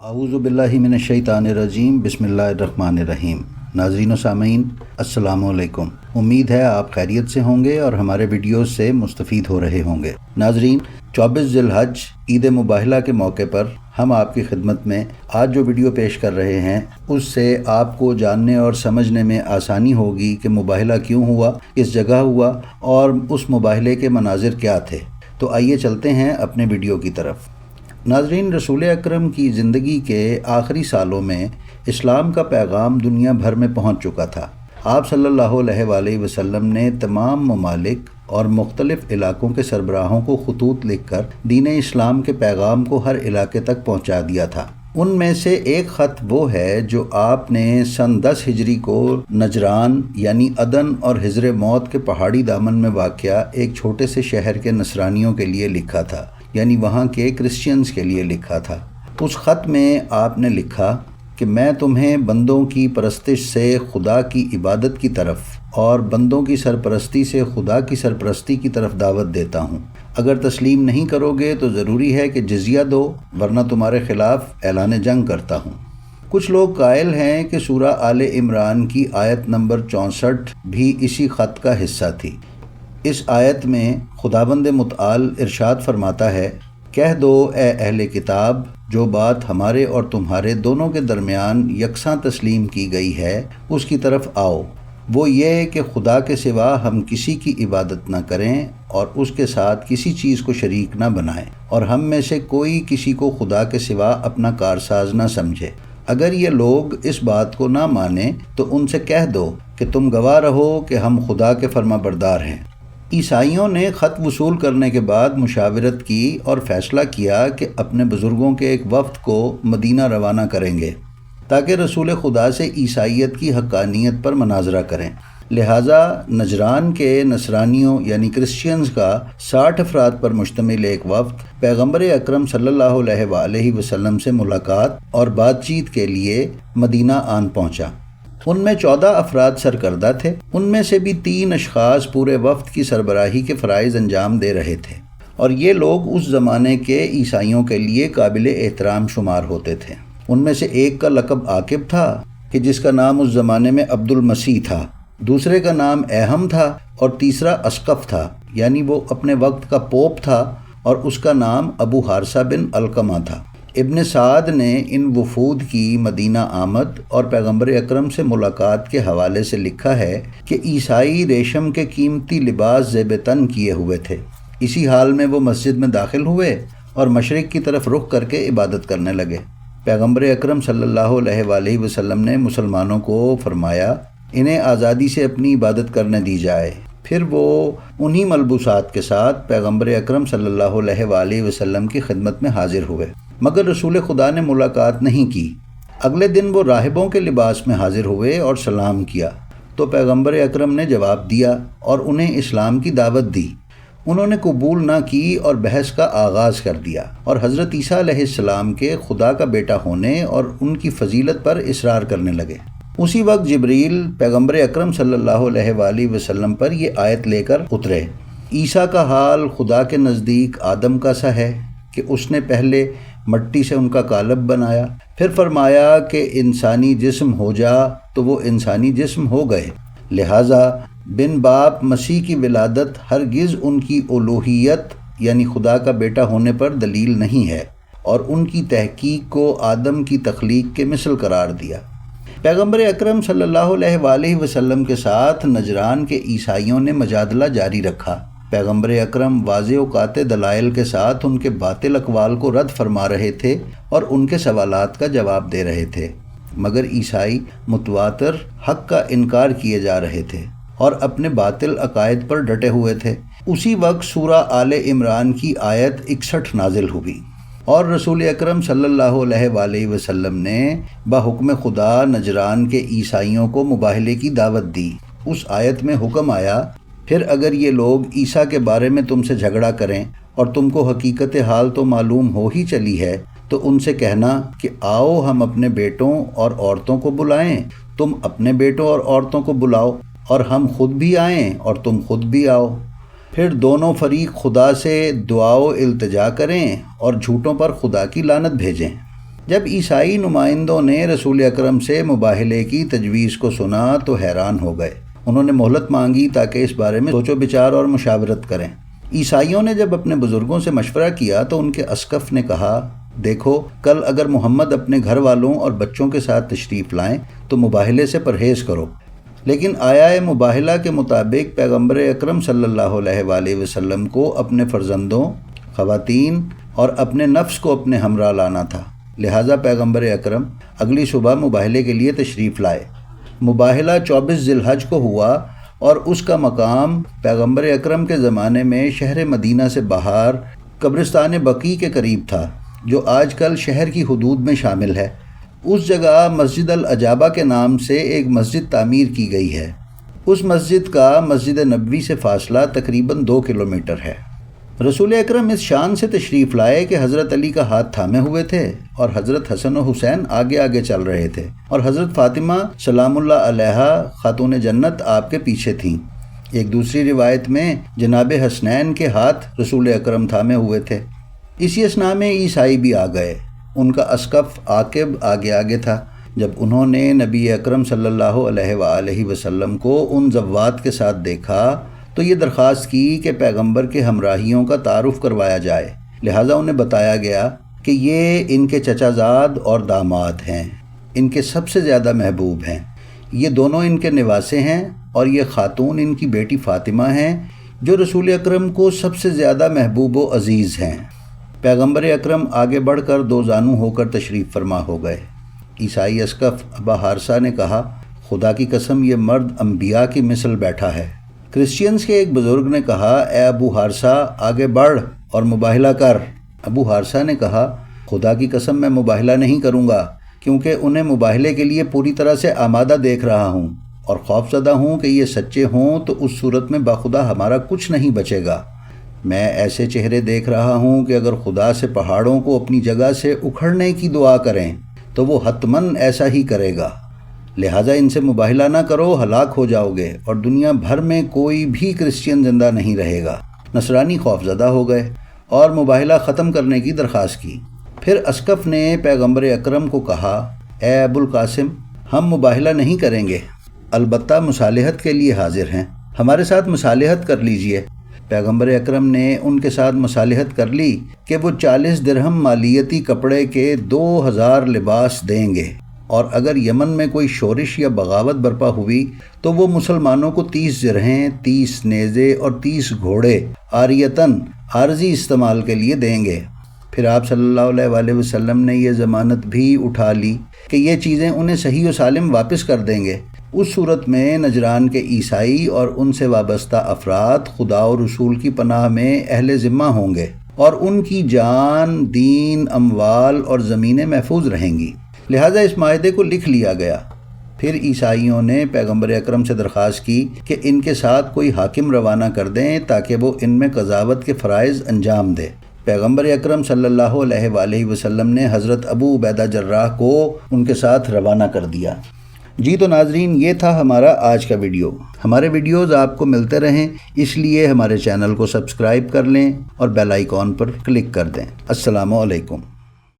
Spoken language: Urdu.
اعوذ باللہ من الشیطان الرجیم بسم اللہ الرحمن الرحیم۔ ناظرین و سامعین السلام علیکم، امید ہے آپ خیریت سے ہوں گے اور ہمارے ویڈیوز سے مستفید ہو رہے ہوں گے۔ ناظرین، 24 ذی الحج عید مباہلہ کے موقع پر ہم آپ کی خدمت میں آج جو ویڈیو پیش کر رہے ہیں اس سے آپ کو جاننے اور سمجھنے میں آسانی ہوگی کہ مباہلہ کیوں ہوا، کس جگہ ہوا اور اس مباہلے کے مناظر کیا تھے۔ تو آئیے چلتے ہیں اپنے ویڈیو کی طرف۔ ناظرین، رسول اکرم کی زندگی کے آخری سالوں میں اسلام کا پیغام دنیا بھر میں پہنچ چکا تھا۔ آپ صلی اللہ علیہ وآلہ وسلم نے تمام ممالک اور مختلف علاقوں کے سربراہوں کو خطوط لکھ کر دین اسلام کے پیغام کو ہر علاقے تک پہنچا دیا تھا۔ ان میں سے ایک خط وہ ہے جو آپ نے سن 10 ہجری کو نجران یعنی عدن اور حضر موت کے پہاڑی دامن میں واقع ایک چھوٹے سے شہر کے نصرانیوں کے لیے لکھا تھا، یعنی وہاں کے کرسچینز کے لیے لکھا تھا۔ اس خط میں آپ نے لکھا کہ میں تمہیں بندوں کی پرستش سے خدا کی عبادت کی طرف اور بندوں کی سرپرستی سے خدا کی سرپرستی کی طرف دعوت دیتا ہوں۔ اگر تسلیم نہیں کرو گے تو ضروری ہے کہ جزیہ دو، ورنہ تمہارے خلاف اعلان جنگ کرتا ہوں۔ کچھ لوگ قائل ہیں کہ سورہ آل عمران کی آیت نمبر 64 بھی اسی خط کا حصہ تھی۔ اس آیت میں خداوند متعال ارشاد فرماتا ہے، کہہ دو اے اہل کتاب، جو بات ہمارے اور تمہارے دونوں کے درمیان یکساں تسلیم کی گئی ہے اس کی طرف آؤ۔ وہ یہ کہ خدا کے سوا ہم کسی کی عبادت نہ کریں اور اس کے ساتھ کسی چیز کو شریک نہ بنائیں، اور ہم میں سے کوئی کسی کو خدا کے سوا اپنا کارساز نہ سمجھے۔ اگر یہ لوگ اس بات کو نہ مانیں تو ان سے کہہ دو کہ تم گواہ رہو کہ ہم خدا کے فرما بردار ہیں۔ عیسائیوں نے خط وصول کرنے کے بعد مشاورت کی اور فیصلہ کیا کہ اپنے بزرگوں کے ایک وفد کو مدینہ روانہ کریں گے تاکہ رسول خدا سے عیسائیت کی حقانیت پر مناظرہ کریں۔ لہٰذا نجران کے نصرانیوں یعنی کرسچینز کا 60 افراد پر مشتمل ایک وفد پیغمبر اکرم صلی اللہ علیہ وآلہ وسلم سے ملاقات اور بات چیت کے لیے مدینہ آن پہنچا۔ ان میں 14 افراد سرکردہ تھے۔ ان میں سے بھی 3 اشخاص پورے وفد کی سربراہی کے فرائض انجام دے رہے تھے، اور یہ لوگ اس زمانے کے عیسائیوں کے لیے قابل احترام شمار ہوتے تھے۔ ان میں سے ایک کا لقب عاقب تھا کہ جس کا نام اس زمانے میں عبد المسیح تھا، دوسرے کا نام اہم تھا اور تیسرا اسقف تھا، یعنی وہ اپنے وقت کا پوپ تھا، اور اس کا نام ابو حارثہ بن علقمہ تھا۔ ابن سعد نے ان وفود کی مدینہ آمد اور پیغمبر اکرم سے ملاقات کے حوالے سے لکھا ہے کہ عیسائی ریشم کے قیمتی لباس زیب تن کیے ہوئے تھے۔ اسی حال میں وہ مسجد میں داخل ہوئے اور مشرق کی طرف رخ کر کے عبادت کرنے لگے۔ پیغمبر اکرم صلی اللہ علیہ وآلہ وسلم نے مسلمانوں کو فرمایا انہیں آزادی سے اپنی عبادت کرنے دی جائے۔ پھر وہ انہی ملبوسات کے ساتھ پیغمبر اکرم صلی اللہ علیہ وآلہ وسلم کی خدمت میں حاضر ہوئے، مگر رسول خدا نے ملاقات نہیں کی۔ اگلے دن وہ راہبوں کے لباس میں حاضر ہوئے اور سلام کیا تو پیغمبر اکرم نے جواب دیا اور انہیں اسلام کی دعوت دی۔ انہوں نے قبول نہ کی اور بحث کا آغاز کر دیا اور حضرت عیسیٰ علیہ السلام کے خدا کا بیٹا ہونے اور ان کی فضیلت پر اصرار کرنے لگے۔ اسی وقت جبریل پیغمبر اکرم صلی اللہ علیہ وآلہ وسلم پر یہ آیت لے کر اترے، عیسیٰ کا حال خدا کے نزدیک آدم کا سا ہے کہ اس نے پہلے مٹی سے ان کا قالب بنایا، پھر فرمایا کہ انسانی جسم ہو جا تو وہ انسانی جسم ہو گئے۔ لہٰذا بن باپ مسیح کی ولادت ہرگز ان کی الوہیت یعنی خدا کا بیٹا ہونے پر دلیل نہیں ہے، اور ان کی تحقیق کو آدم کی تخلیق کے مثل قرار دیا۔ پیغمبر اکرم صلی اللہ علیہ وآلہ وسلم کے ساتھ نجران کے عیسائیوں نے مجادلہ جاری رکھا۔ پیغمبر اکرم واضح و قاطع دلائل کے ساتھ ان کے باطل اقوال کو رد فرما رہے تھے اور ان کے سوالات کا جواب دے رہے تھے، مگر عیسائی متواتر حق کا انکار کیے جا رہے تھے اور اپنے باطل عقائد پر ڈٹے ہوئے تھے۔ اسی وقت سورہ آل عمران کی آیت 61 نازل ہوئی اور رسول اکرم صلی اللہ علیہ وآلہ وسلم نے بحکم خدا نجران کے عیسائیوں کو مباہلے کی دعوت دی۔ اس آیت میں حکم آیا، پھر اگر یہ لوگ عیسیٰ کے بارے میں تم سے جھگڑا کریں اور تم کو حقیقت حال تو معلوم ہو ہی چلی ہے تو ان سے کہنا کہ آؤ ہم اپنے بیٹوں اور عورتوں کو بلائیں، تم اپنے بیٹوں اور عورتوں کو بلاؤ، اور ہم خود بھی آئیں اور تم خود بھی آؤ۔ پھر دونوں فریق خدا سے دعا و التجا کریں اور جھوٹوں پر خدا کی لعنت بھیجیں۔ جب عیسائی نمائندوں نے رسول اکرم سے مباہلے کی تجویز کو سنا تو حیران ہو گئے۔ انہوں نے مہلت مانگی تاکہ اس بارے میں سوچ و بچار اور مشاورت کریں۔ عیسائیوں نے جب اپنے بزرگوں سے مشورہ کیا تو ان کے اسقف نے کہا، دیکھو کل اگر محمد اپنے گھر والوں اور بچوں کے ساتھ تشریف لائیں تو مباہلے سے پرہیز کرو، لیکن آیہ مباہلہ کے مطابق پیغمبر اکرم صلی اللہ علیہ وآلہ وسلم کو اپنے فرزندوں، خواتین اور اپنے نفس کو اپنے ہمراہ لانا تھا، لہٰذا پیغمبر اکرم اگلی صبح مباہلے کے لیے تشریف لائے۔ مباہلہ 24 ذی الحج کو ہوا اور اس کا مقام پیغمبر اکرم کے زمانے میں شہر مدینہ سے باہر قبرستان بقیع کے قریب تھا، جو آج کل شہر کی حدود میں شامل ہے۔ اس جگہ مسجد العجابہ کے نام سے ایک مسجد تعمیر کی گئی ہے۔ اس مسجد کا مسجد نبوی سے فاصلہ تقریباً 2 کلومیٹر ہے۔ رسول اکرم اس شان سے تشریف لائے کہ حضرت علی کا ہاتھ تھامے ہوئے تھے اور حضرت حسن و حسین آگے آگے چل رہے تھے، اور حضرت فاطمہ سلام اللہ علیہا خاتون جنت آپ کے پیچھے تھیں۔ ایک دوسری روایت میں جناب حسنین کے ہاتھ رسول اکرم تھامے ہوئے تھے۔ اسی اثناء میں عیسائی بھی آ گئے۔ ان کا اسقف عاقب آگے آگے تھا۔ جب انہوں نے نبی اکرم صلی اللہ علیہ وآلہ وسلم کو ان زوات کے ساتھ دیکھا تو یہ درخواست کی کہ پیغمبر کے ہمراہیوں کا تعارف کروایا جائے، لہٰذا انہیں بتایا گیا کہ یہ ان کے چچا زاد اور داماد ہیں، ان کے سب سے زیادہ محبوب ہیں، یہ دونوں ان کے نواسے ہیں، اور یہ خاتون ان کی بیٹی فاطمہ ہیں جو رسول اکرم کو سب سے زیادہ محبوب و عزیز ہیں۔ پیغمبر اکرم آگے بڑھ کر 2 زانو ہو کر تشریف فرما ہو گئے۔ عیسائی اسقف ابا حارثہ نے کہا، خدا کی قسم یہ مرد انبیاء کی مثل بیٹھا ہے۔ کرسچینز کے ایک بزرگ نے کہا، اے ابو حارثہ آگے بڑھ اور مباہلہ کر۔ ابو حارثہ نے کہا، خدا کی قسم میں مباہلہ نہیں کروں گا، کیونکہ انہیں مباہلے کے لیے پوری طرح سے آمادہ دیکھ رہا ہوں اور خوف زدہ ہوں کہ یہ سچے ہوں تو اس صورت میں باخدا ہمارا کچھ نہیں بچے گا۔ میں ایسے چہرے دیکھ رہا ہوں کہ اگر خدا سے پہاڑوں کو اپنی جگہ سے اکھڑنے کی دعا کریں تو وہ حتماً ایسا ہی کرے گا، لہٰذا ان سے مباہلہ نہ کرو، ہلاک ہو جاؤ گے اور دنیا بھر میں کوئی بھی کرسچین زندہ نہیں رہے گا۔ نصرانی خوف زدہ ہو گئے اور مباہلہ ختم کرنے کی درخواست کی۔ پھر اسقف نے پیغمبر اکرم کو کہا، اے ابو القاسم ہم مباہلہ نہیں کریں گے، البتہ مصالحت کے لیے حاضر ہیں، ہمارے ساتھ مصالحت کر لیجئے۔ پیغمبر اکرم نے ان کے ساتھ مصالحت کر لی کہ وہ 40 درہم مالیتی کپڑے کے 2000 لباس دیں گے، اور اگر یمن میں کوئی شورش یا بغاوت برپا ہوئی تو وہ مسلمانوں کو 30 جرہیں، 30 نیزے اور 30 گھوڑے عاریتاً عارضی استعمال کے لیے دیں گے۔ پھر آپ صلی اللہ علیہ وآلہ وسلم نے یہ ضمانت بھی اٹھا لی کہ یہ چیزیں انہیں صحیح و سالم واپس کر دیں گے۔ اس صورت میں نجران کے عیسائی اور ان سے وابستہ افراد خدا و رسول کی پناہ میں اہل ذمہ ہوں گے، اور ان کی جان، دین، اموال اور زمینیں محفوظ رہیں گی، لہٰذا اس معاہدے کو لکھ لیا گیا۔ پھر عیسائیوں نے پیغمبر اکرم سے درخواست کی کہ ان کے ساتھ کوئی حاکم روانہ کر دیں تاکہ وہ ان میں قضاوت کے فرائض انجام دے۔ پیغمبر اکرم صلی اللہ علیہ وآلہ وسلم نے حضرت ابو عبیدہ جراح کو ان کے ساتھ روانہ کر دیا۔ جی تو ناظرین، یہ تھا ہمارا آج کا ویڈیو۔ ہمارے ویڈیوز آپ کو ملتے رہیں، اس لیے ہمارے چینل کو سبسکرائب کر لیں اور بیل آئیکن پر کلک کر دیں۔ السلام علیکم۔